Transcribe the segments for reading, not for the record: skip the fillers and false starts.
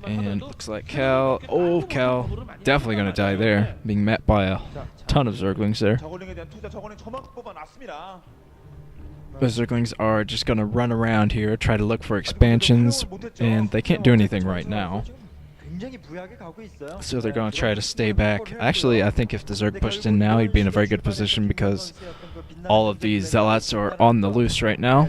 And looks like Cal. Oh, Cal. Definitely going to die there. Being met by a ton of Zerglings there. The Zerglings are just going to run around here, try to look for expansions, and they can't do anything right now. So they're going to try to stay back. Actually, I think if the Zerg pushed in now, he'd be in a very good position because all of these Zealots are on the loose right now,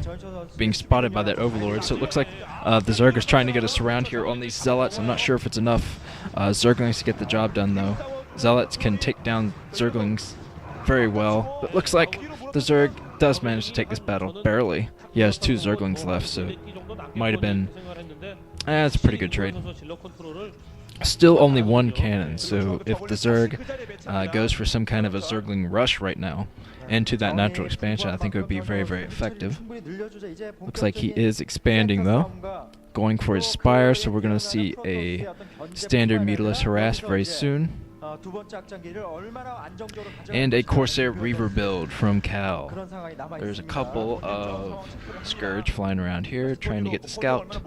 being spotted by that Overlord. So it looks like the Zerg is trying to get a surround here on these Zealots. I'm not sure if it's enough Zerglings to get the job done, though. Zealots can take down Zerglings very well. But it looks like the Zerg does manage to take this battle, barely. He has 2 Zerglings left, so might have been... That's a pretty good trade. Still only 1 cannon, so if the Zerg goes for some kind of a Zergling rush right now into that natural expansion, I think it would be very, very effective. Looks like he is expanding, though. Going for his Spire, so we're going to see a standard Medusa harass very soon. And a Corsair Reaver build from Cal. There's a couple of Scourge flying around here, trying to get the Scout.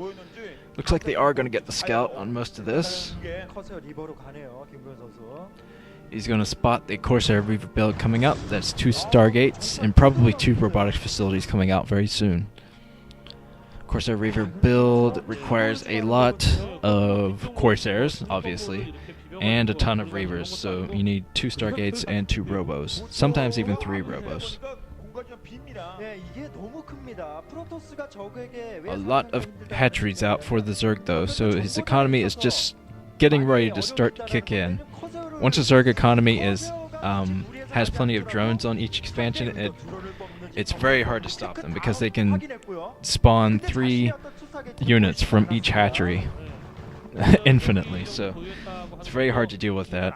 Looks like they are going to get the Scout on most of this. He's going to spot the Corsair Reaver build coming up. That's 2 Stargates and probably 2 robotics facilities coming out very soon. Corsair Reaver build requires a lot of Corsairs, obviously, and a ton of Reavers, so you need 2 Stargates and 2 Robos, sometimes even 3 Robos. A lot of hatcheries out for the Zerg, though, so his economy is just getting ready to start to kick in. Once the Zerg economy is has plenty of drones on each expansion, it's very hard to stop them because they can spawn 3 units from each hatchery infinitely, so it's very hard to deal with that.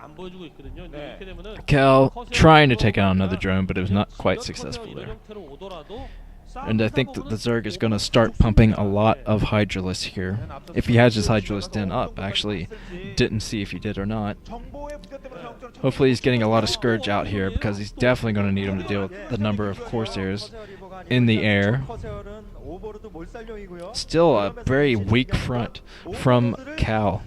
Cal trying to take out another drone, but it was not quite successful there. And I think that the Zerg is going to start pumping a lot of Hydralisk here. If he has his Hydralisk den up, actually didn't see if he did or not. Hopefully he's getting a lot of Scourge out here because he's definitely going to need him to deal with the number of Corsairs in the air. Still a very weak front from Cal.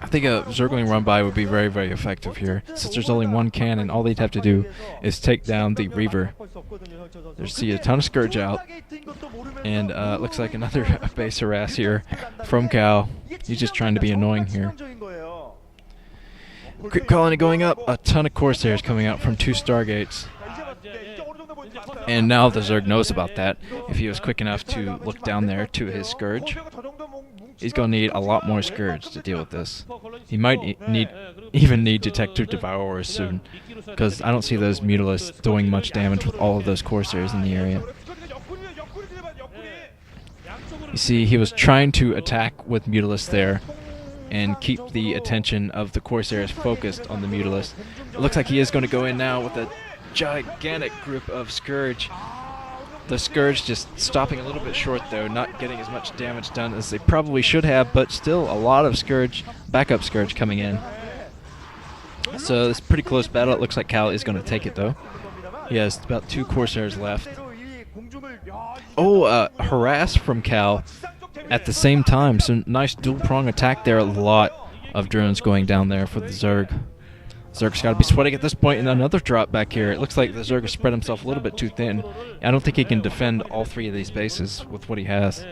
I think a Zergling run-by would be very, very effective here. Since there's only 1 cannon, all they'd have to do is take down the Reaver. There's a ton of Scourge out. And looks like another base harass here from Cal. He's just trying to be annoying here. Creep colony going up. A ton of Corsairs coming out from 2 Stargates. And now the Zerg knows about that. If he was quick enough to look down there to his Scourge, he's going to need a lot more Scourge to deal with this. He might even need Detector Devourers soon, because I don't see those Mutilis doing much damage with all of those Corsairs in the area. You see, he was trying to attack with Mutilis there and keep the attention of the Corsairs focused on the Mutilis. It looks like he is going to go in now with a gigantic group of Scourge. The Scourge just stopping a little bit short, though, not getting as much damage done as they probably should have, but still a lot of Scourge, backup Scourge coming in. So this is a pretty close battle. It looks like Cal is going to take it, though. He has about 2 Corsairs left. Oh, harass from Cal at the same time. So nice dual-prong attack there. A lot of drones going down there for the Zerg. Zerg's got to be sweating at this point, and another drop back here. It looks like the Zerg has spread himself a little bit too thin. I don't think he can defend all 3 of these bases with what he has.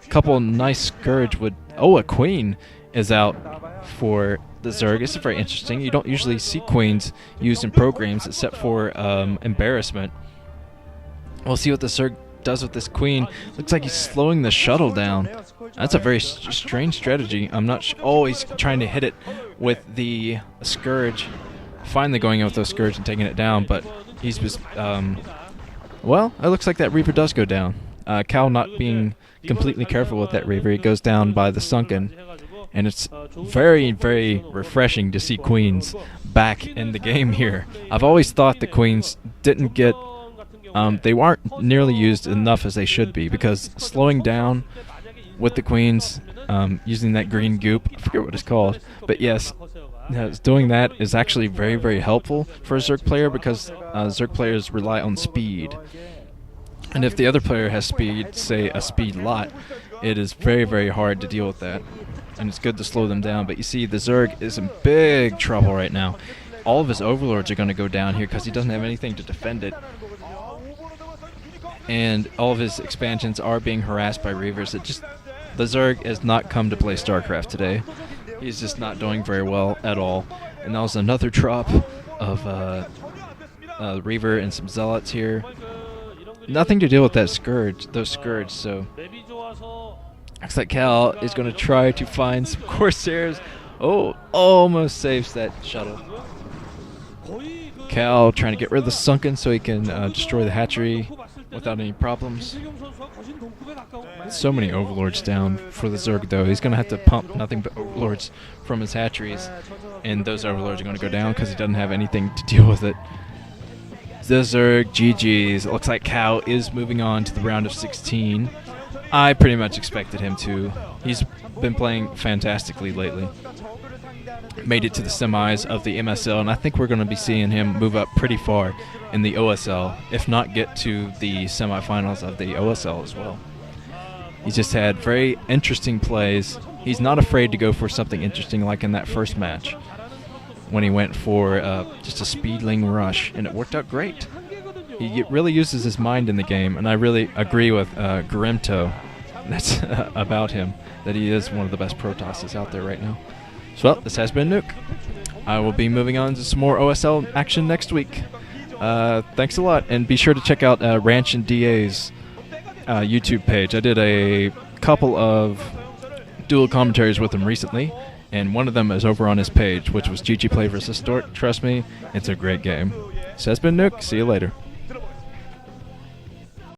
Couple nice Scourge would... Oh, a Queen is out for the Zerg. This is very interesting. You don't usually see Queens used in programs except for embarrassment. We'll see what the Zerg does with this Queen. Looks like he's slowing the shuttle down. That's a very strange strategy. I'm not sure. Oh, he's trying to hit it with the Scourge. Finally going in with those Scourge and taking it down, but he's just... well, it looks like that Reaver does go down. Cal not being completely careful with that Reaver. He goes down by the Sunken. And it's very, very refreshing to see Queens back in the game here. I've always thought the Queens didn't get... they weren't nearly used enough as they should be, because slowing down with the Queens, using that green goop, I forget what it's called, but yes, doing that is actually very, very helpful for a Zerg player, because Zerg players rely on speed. And if the other player has speed, say a speed lot, it is very, very hard to deal with that. And it's good to slow them down. But you see, the Zerg is in big trouble right now. All of his overlords are going to go down here because he doesn't have anything to defend it. And all of his expansions are being harassed by Reavers. The Zerg has not come to play StarCraft today. He's just not doing very well at all. And that was another drop of Reaver and some Zealots here. Nothing to deal with that those Scourge, so looks like Cal is going to try to find some Corsairs. Oh, almost saves that shuttle. Cal trying to get rid of the Sunken so he can destroy the hatchery without any problems. So many Overlords down for the Zerg, though. He's going to have to pump nothing but Overlords from his hatcheries, and those Overlords are going to go down because he doesn't have anything to deal with it. The Zerg, GG's. It looks like Cal is moving on to the round of 16. I pretty much expected him to. He's been playing fantastically lately. Made it to the semis of the MSL, and I think we're going to be seeing him move up pretty far in the OSL, if not get to the semifinals of the OSL as well. He's just had very interesting plays. He's not afraid to go for something interesting like in that first match when he went for just a speedling rush, and it worked out great. He really uses his mind in the game, and I really agree with Grimto that's about him, that he is one of the best Protosses out there right now. So, well, this has been Nuke. I will be moving on to some more OSL action next week. Thanks a lot, and be sure to check out Ranch and DA's YouTube page. I did a couple of dual commentaries with him recently, and one of them is over on his page, which was GG Play vs. Stort. Trust me, it's a great game. This has been Nuke. See you later.